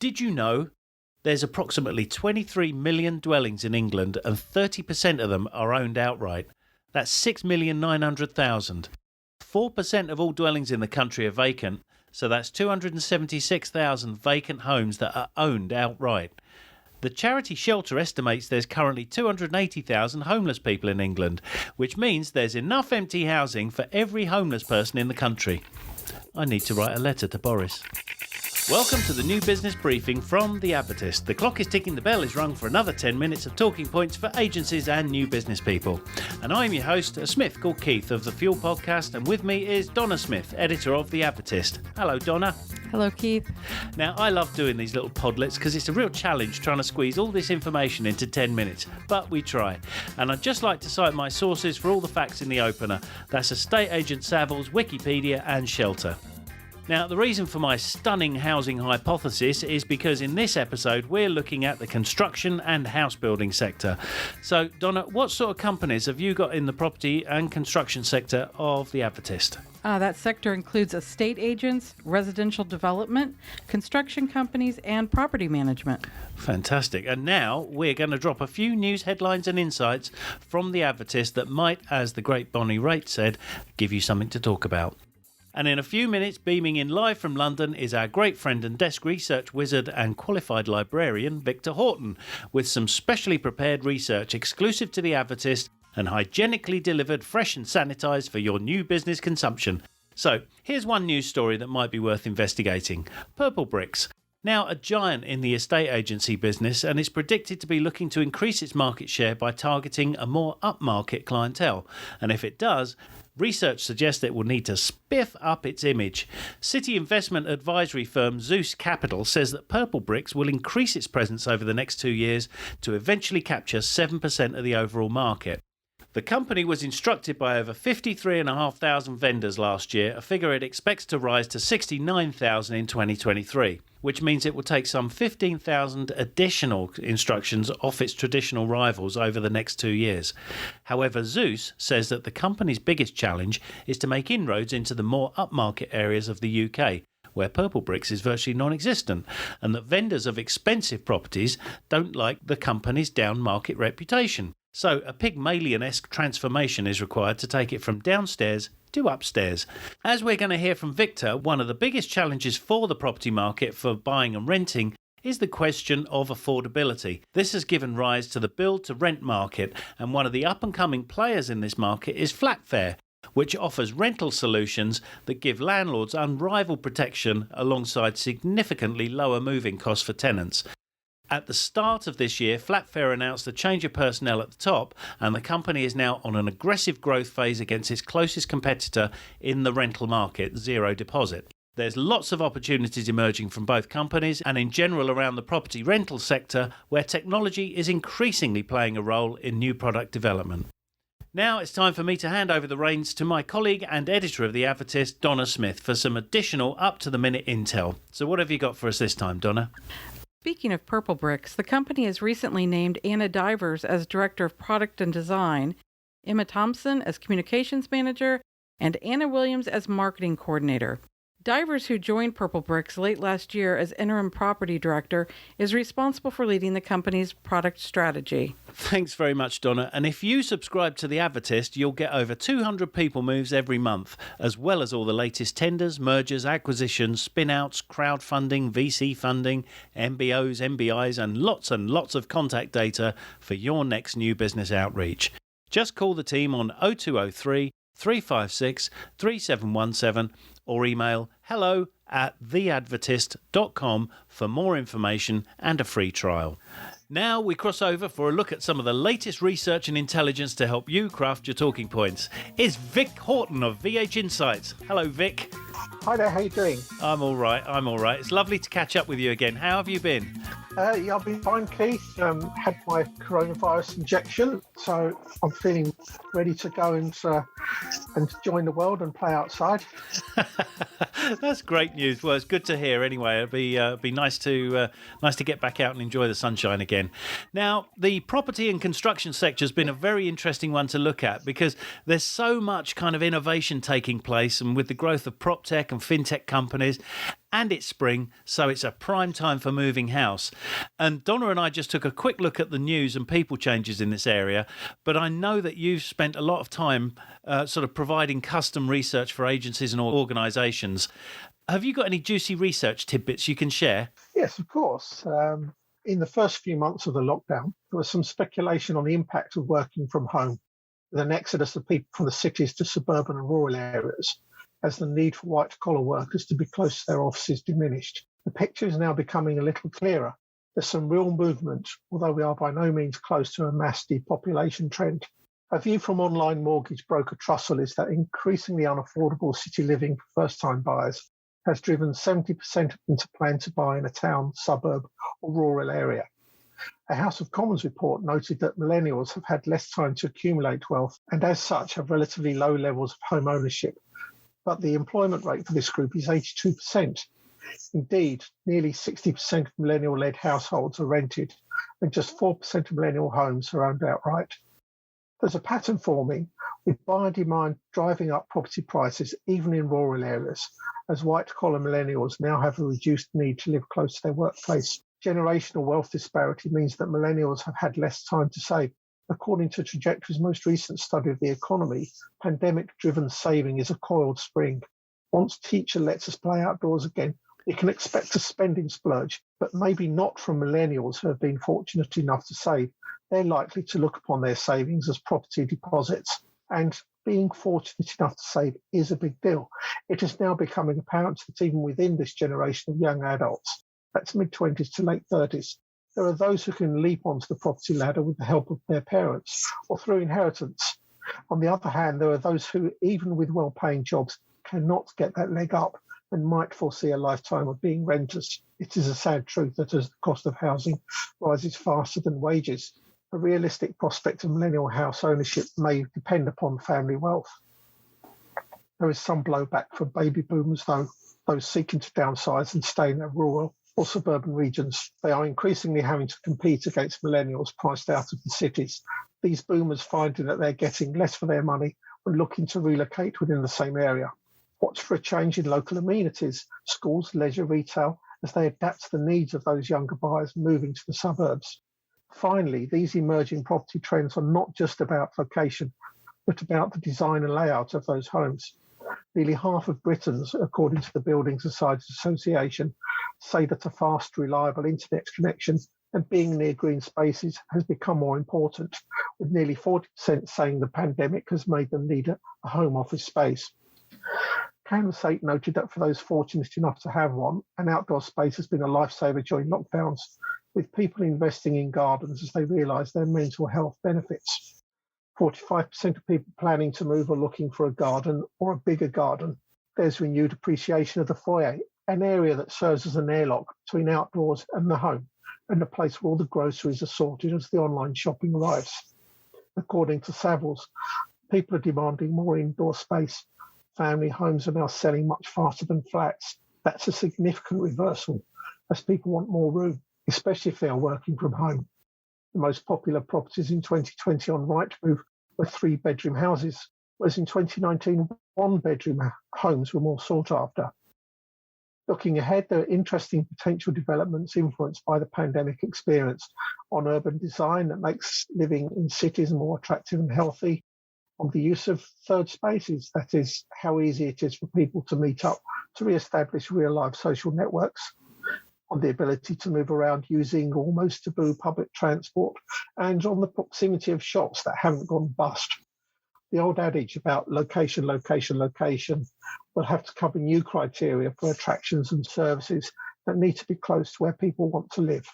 Did you know there's approximately 23 million dwellings in England and 30% of them are owned outright? That's 6,900,000. 4% of all dwellings in the country are vacant, so that's 276,000 vacant homes that are owned outright. The charity Shelter estimates there's currently 280,000 homeless people in England, which means there's enough empty housing for every homeless person in the country. I need to write a letter to Boris. Welcome to the new business briefing from the Advertist. The clock is ticking, the bell is rung for another 10 minutes of talking points for agencies and new business people. And I'm your host, a Smith called Keith of the Fuel Podcast, and with me is Donna Smith, editor of the Advertist. Hello, Donna. Hello, Keith. Now, I love doing these little podlets because it's a real challenge trying to squeeze all this information into 10 minutes, but we try. And I'd just like to cite my sources for all the facts in the opener. That's Estate Agent Savills, Wikipedia and Shelter. Now, the reason for my stunning housing hypothesis is because in this episode we're looking at the construction and house building sector. So, Donna, what sort of companies have you got in the property and construction sector of the Advertist? That sector includes estate agents, residential development, construction companies, and property management. Fantastic. And now we're going to drop a few news headlines and insights from the Advertist that might, as the great Bonnie Raitt said, give you something to talk about. And in a few minutes, beaming in live from London, is our great friend and desk research wizard and qualified librarian, Victor Houghton, with some specially prepared research exclusive to the Advertist and hygienically delivered fresh and sanitised for your new business consumption. So, here's one news story that might be worth investigating. Purplebricks. Now a giant in the estate agency business, and is predicted to be looking to increase its market share by targeting a more upmarket clientele. And if it does, research suggests it will need to spiff up its image. City investment advisory firm Zeus Capital says that Purplebricks will increase its presence over the next 2 years to eventually capture 7% of the overall market. The company was instructed by over 53,500 vendors last year, a figure it expects to rise to 69,000 in 2023, which means it will take some 15,000 additional instructions off its traditional rivals over the next 2 years. However, Zeus says that the company's biggest challenge is to make inroads into the more upmarket areas of the UK, where Purplebricks is virtually non-existent, and that vendors of expensive properties don't like the company's down-market reputation. So a Pygmalion-esque transformation is required to take it from downstairs to upstairs. As we're going to hear from Victor, one of the biggest challenges for the property market for buying and renting is the question of affordability. This has given rise to the build-to-rent market, and one of the up-and-coming players in this market is Flatfare, which offers rental solutions that give landlords unrivaled protection alongside significantly lower moving costs for tenants. At the start of this year, Flatfare announced a change of personnel at the top, and the company is now on an aggressive growth phase against its closest competitor in the rental market, Zero Deposit. There's lots of opportunities emerging from both companies and in general around the property rental sector, where technology is increasingly playing a role in new product development. Now it's time for me to hand over the reins to my colleague and editor of the Advertist, Donna Smith, for some additional up-to-the-minute intel. So what have you got for us this time, Donna? Speaking of Purplebricks, the company has recently named Anna Divers as Director of Product and Design, Emma Thompson as Communications Manager, and Anna Williams as Marketing Coordinator. Divers, who joined Purplebricks late last year as Interim Property Director, is responsible for leading the company's product strategy. Thanks very much, Donna. And if you subscribe to the Advertist, you'll get over 200 people moves every month, as well as all the latest tenders, mergers, acquisitions, spin-outs, crowdfunding, VC funding, MBOs, MBIs, and lots of contact data for your next new business outreach. Just call the team on 0203 356 3717 or email hello@theadvertist.com for more information and a free trial. Now we cross over for a look at some of the latest research and intelligence to help you craft your talking points. It's Vic Houghton of VH Insights. Hello, Vic. Hi there, how you doing? I'm all right. It's lovely to catch up with you again. How have you been? Yeah, I've been fine, Keith. Had my coronavirus injection, so I'm feeling ready to go and join the world and play outside. That's great news. Well, it's good to hear. Anyway, it'd be nice to get back out and enjoy the sunshine again. Now, the property and construction sector has been a very interesting one to look at because there's so much kind of innovation taking place, and with the growth of prop tech and fintech companies. and it's spring, so it's a prime time for moving house. And Donna and I just took a quick look at the news and people changes in this area, but I know that you've spent a lot of time sort of providing custom research for agencies and organisations. Have you got any juicy research tidbits you can share? Yes, of course. In the first few months of the lockdown, there was some speculation on the impact of working from home, with an exodus of people from the cities to suburban and rural areas, as the need for white-collar workers to be close to their offices diminished. The picture is now becoming a little clearer. There's some real movement, although we are by no means close to a mass depopulation trend. A view from online mortgage broker Trussell is that increasingly unaffordable city living for first-time buyers has driven 70% of them to plan to buy in a town, suburb, or rural area. A House of Commons report noted that millennials have had less time to accumulate wealth and as such have relatively low levels of home ownership. But the employment rate for this group is 82%. Indeed, nearly 60% of millennial-led households are rented, and just 4% of millennial homes are owned outright. There's a pattern forming, with buyer demand driving up property prices even in rural areas, as white-collar millennials now have a reduced need to live close to their workplace. Generational wealth disparity means that millennials have had less time to save. According to Trajectory's most recent study of the economy, pandemic-driven saving is a coiled spring. Once teacher lets us play outdoors again, we can expect a spending splurge, but maybe not from millennials who have been fortunate enough to save. They're likely to look upon their savings as property deposits. And being fortunate enough to save is a big deal. It is now becoming apparent that even within this generation of young adults, that's mid-20s to late 30s, there are those who can leap onto the property ladder with the help of their parents or through inheritance. On the other hand, there are those who, even with well-paying jobs, cannot get that leg up and might foresee a lifetime of being renters. It is a sad truth that as the cost of housing rises faster than wages, a realistic prospect of millennial house ownership may depend upon family wealth. There is some blowback from baby boomers, though, those seeking to downsize and stay in their rural or suburban regions. They are increasingly having to compete against millennials priced out of the cities. These boomers finding that they're getting less for their money when looking to relocate within the same area. Watch for a change in local amenities, schools, leisure, retail, as they adapt to the needs of those younger buyers moving to the suburbs. Finally, these emerging property trends are not just about location, but about the design and layout of those homes. Nearly half of Britons, according to the Building Societies Association, say that a fast, reliable internet connection and being near green spaces has become more important, with nearly 40% saying the pandemic has made them need a home office space. Canvas 8 noted that for those fortunate enough to have one, an outdoor space has been a lifesaver during lockdowns, with people investing in gardens as they realise their mental health benefits. 45% of people planning to move are looking for a garden or a bigger garden. There's renewed appreciation of the foyer, an area that serves as an airlock between outdoors and the home, and a place where all the groceries are sorted as the online shopping arrives. According to Savills, people are demanding more indoor space. Family homes are now selling much faster than flats. That's a significant reversal, as people want more room, especially if they are working from home. The most popular properties in 2020 on Rightmove were 3-bedroom houses, whereas in 2019, 1-bedroom homes were more sought after. Looking ahead, there are interesting potential developments influenced by the pandemic experience on urban design that makes living in cities more attractive and healthy, on the use of third spaces, that is, how easy it is for people to meet up to re-establish real-life social networks, on the ability to move around using almost taboo public transport, and on the proximity of shops that haven't gone bust. The old adage about location, location, location will have to cover new criteria for attractions and services that need to be close to where people want to live.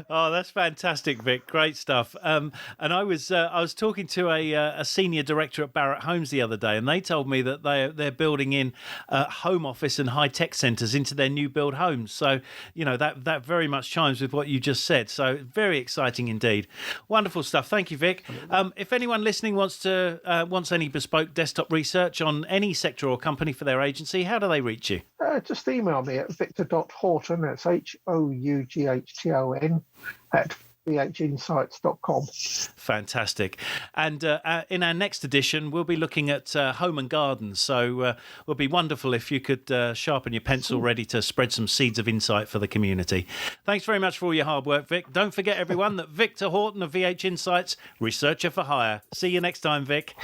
Oh, that's fantastic, Vic. Great stuff. And I was talking to a senior director at Barratt Homes the other day, and they told me that they're building in home office and high tech centres into their new build homes. So that very much chimes with what you just said. So very exciting indeed. Wonderful stuff. Thank you, Vic. If anyone listening wants any bespoke desktop research on any sector or company for their agency, how do they reach you? Just email me at victor.houghton, that's Houghton, at vhinsights.com. Fantastic. And in our next edition, we'll be looking at home and gardens. So it would be wonderful if you could sharpen your pencil ready to spread some seeds of insight for the community. Thanks very much for all your hard work, Vic. Don't forget, everyone, that Victor Houghton of VH Insights, researcher for hire. See you next time, Vic.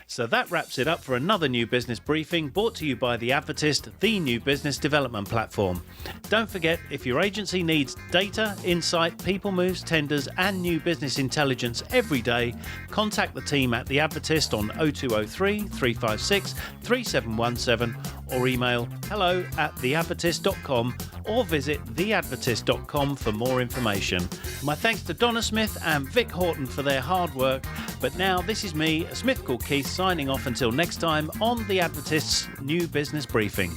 So that wraps it up for another New Business Briefing, brought to you by the Advertist, the new business development platform. Don't forget, if your agency needs data, insight, people moves, tenders and new business intelligence every day, contact the team at the Advertist on 0203 356 3717 or email hello@theadvertist.com or visit theadvertist.com for more information. My thanks to Donna Smith and Vic Houghton for their hard work. But now this is me, a Smith called Keith, signing off until next time on the Advertist's New Business Briefing.